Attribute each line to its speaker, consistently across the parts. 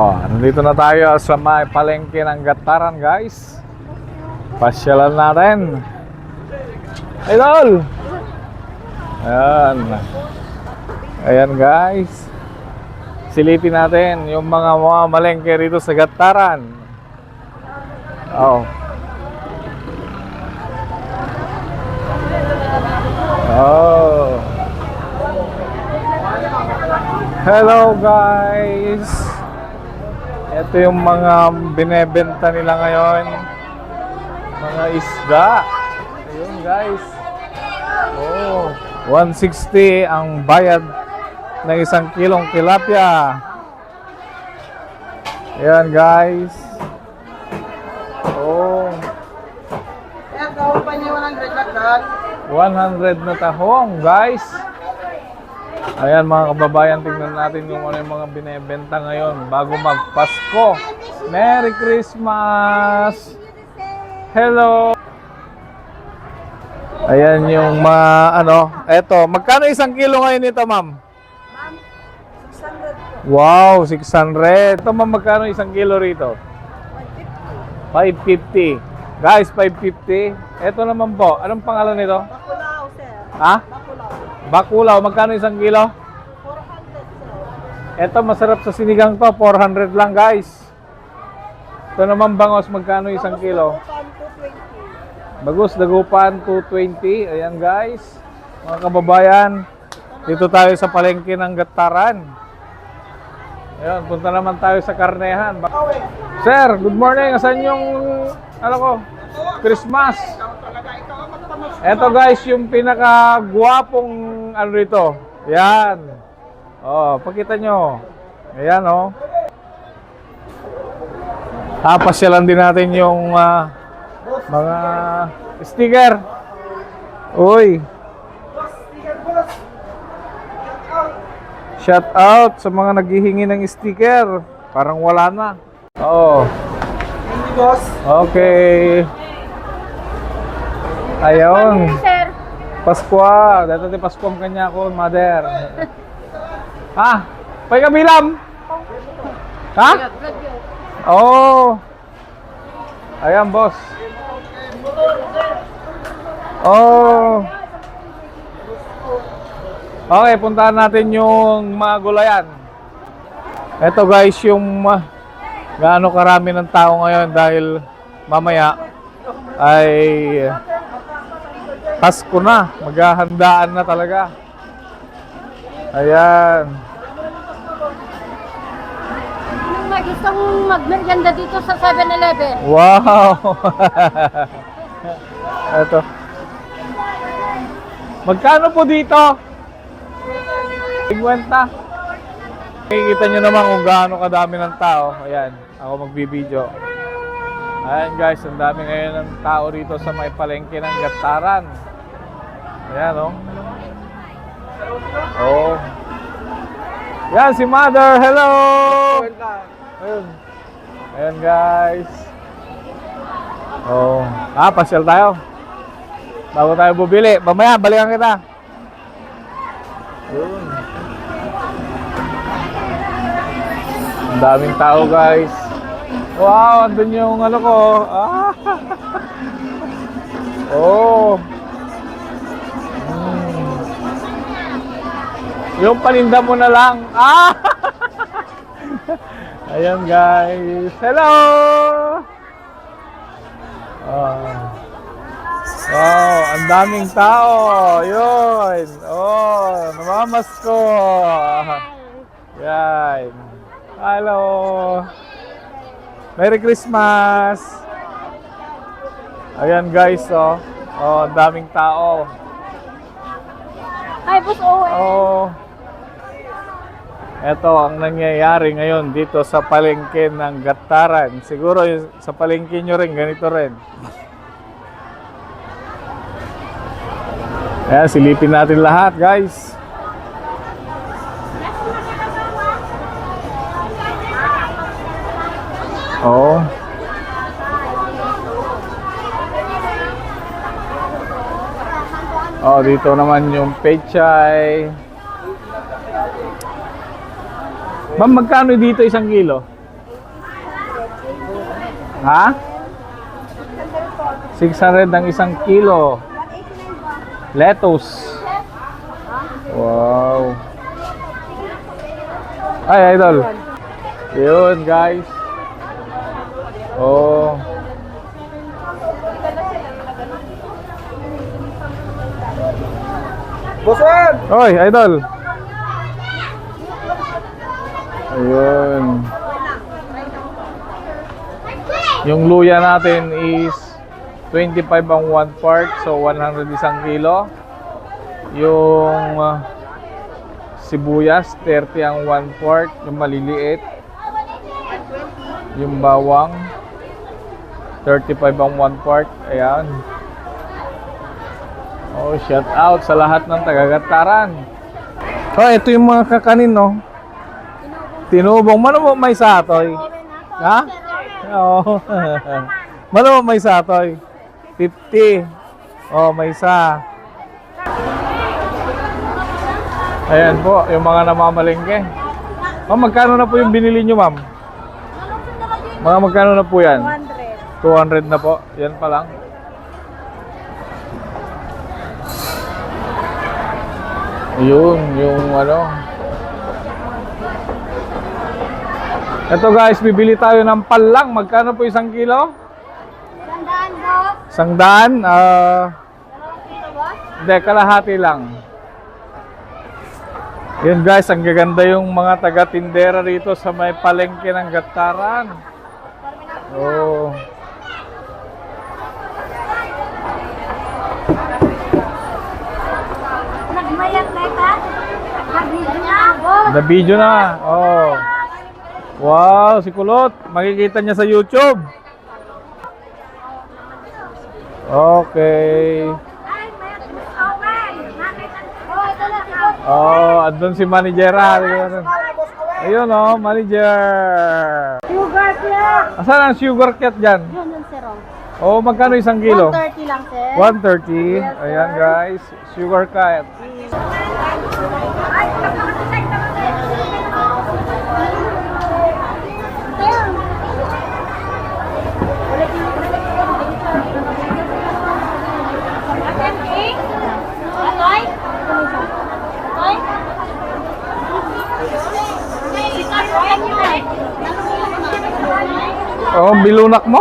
Speaker 1: Nandito na tayo sa may palengke ng Gataran, guys. Pasyalan natin. Idol! Ayan. Ayan, guys. Silipin natin yung mga malengke rito sa Gataran. Oh. Oh. Hello, guys. Ito yung mga binebenta nila ngayon. Mga isda. Ayun, guys. Oh, 160 ang bayad ng 1 kilong tilapia. Ayan, guys. Oh.
Speaker 2: Ayan, kahon pa niya 100 lakdan.
Speaker 1: 100 na tahong, guys. Ayan, mga kababayan, tingnan natin yung ano yung mga binebenta ngayon bago magpasko. Merry Christmas! Hello! Ayan yung mga eto. Magkano 1 kilo ngayon ito, ma'am?
Speaker 2: Ma'am, 600 po.
Speaker 1: Wow, 600. Ito, ma'am, magkano 1 kilo rito? 550. Guys, 550. Ito naman po. Anong pangalan nito?
Speaker 2: Bakulao, sir.
Speaker 1: Ha?
Speaker 2: Bakulao.
Speaker 1: Bakulaw. Magkano 1 kilo?
Speaker 2: 400, sir.
Speaker 1: Ito, masarap sa sinigang to. 400 lang, guys. Ito naman bangos. Magkano 1 kilo? Bagus dagupan, 220. Ayan, guys. Mga kababayan, dito tayo sa palengke ng Gataran. Ayan, punta naman tayo sa karnehan. Sir, good morning. Asan yung, Christmas? Eto, guys, yung pinaka-guwapong rito. Ayan. Oh, pakita nyo. Ayan, oh. Pasyalan din natin yung mga sticker. Uy. Shout out sa mga naghihingi ng sticker. Parang wala na. Oo. Okay. Ayun. Paskwa. Dito di Paskwam kanya ko, mother. Ha? Pay kabilam? Ha? Oh. Ayan, boss. Oh. Okay, puntahan natin yung mga gulayan. Ito, guys, yung gaano karami ng tao ngayon dahil mamaya ay Pasko na. Maghahandaan na talaga. Ayan.
Speaker 3: Gustong magmerienda dito sa 7-Eleven.
Speaker 1: Wow! Ito. Magkano po dito? 50. Makikita nyo naman kung gaano kadami ng tao. Ayan, ako magbibideo. Ayan, guys, ang dami ngayon ng tao rito sa may palengke ng Gataran. Ayan, oh. Oh. Yan, si Mother. Hello! Ayun. Ayan, guys. Oh. Pasyal tayo. Bago tayo bubili. Mamaya, balikan kita. Ayun. Ang daming tao, guys. Wow, andun yung ko. Oh. Yung paninda mo na lang. Ayan, guys. Hello! Wow, ang daming tao. Yun. Oh, namamasko. Yan. Hello. Merry Christmas. Ayan, guys, oh. Oh, ang daming tao.
Speaker 3: Hi, Boss Owen.
Speaker 1: Oh. Ito ang nangyayari ngayon dito sa palengke ng Gataran. Siguro sa palengke nyo rin, ganito rin. Ayan, silipin natin lahat, guys. Oh. Oh, dito naman yung pechay. Ma'am, magkano dito 1 kilo? Ha? 600 ang isang kilo. Lettuce. Wow. Ay, idol. Yun, guys. Oh.
Speaker 2: Bosswan!
Speaker 1: Oy, idol. Ayun. Yung luya natin is 25 ang 1 part, so 100 isang kilo. Yung sibuyas, 30 ang 1 part, yung maliliit. Yung bawang, 35 ang 1 part. Ayan. Oh, shout out sa lahat ng taga-Gataran. Oh, ito yung mga kakanin, no? Tinubong. Mano mo may satoy? Ha? Oo. Mano mo may satoy? 50. Oh, may isa. Ayan po, yung mga namamalengke. Ma'am, magkano na po yung binili nyo, ma'am? Mga magkano na po yan? 200 na po. Yan pa lang. Yun, yung ano. Ito guys, bibili tayo ng palang. Magkano po isang kilo?
Speaker 3: 100 boss.
Speaker 1: 100? Hindi, kalahati lang. Yun guys, ang gaganda yung mga taga-tindera rito sa may palengke ng Gataran. Oh.
Speaker 3: Nagmayat na ka? Nag-video na boss.
Speaker 1: The video na. Oh. Wow, si Kulot. Makikita niya sa YouTube. Okay. Oh, andun si manager. Ayun oh, manager.
Speaker 3: Sugar cat.
Speaker 1: Asan ang sugar cat dyan?
Speaker 3: Yun yung siro.
Speaker 1: Oh, magkano isang kilo?
Speaker 3: 130 lang sir.
Speaker 1: 130. Ayan guys, sugar cat. Oh, bilunak mo?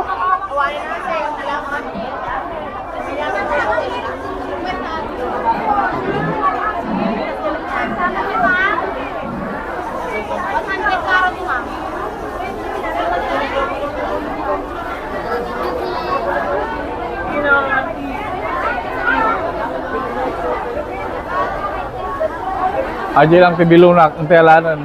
Speaker 1: Aja lang ti bilunak, ang telanan.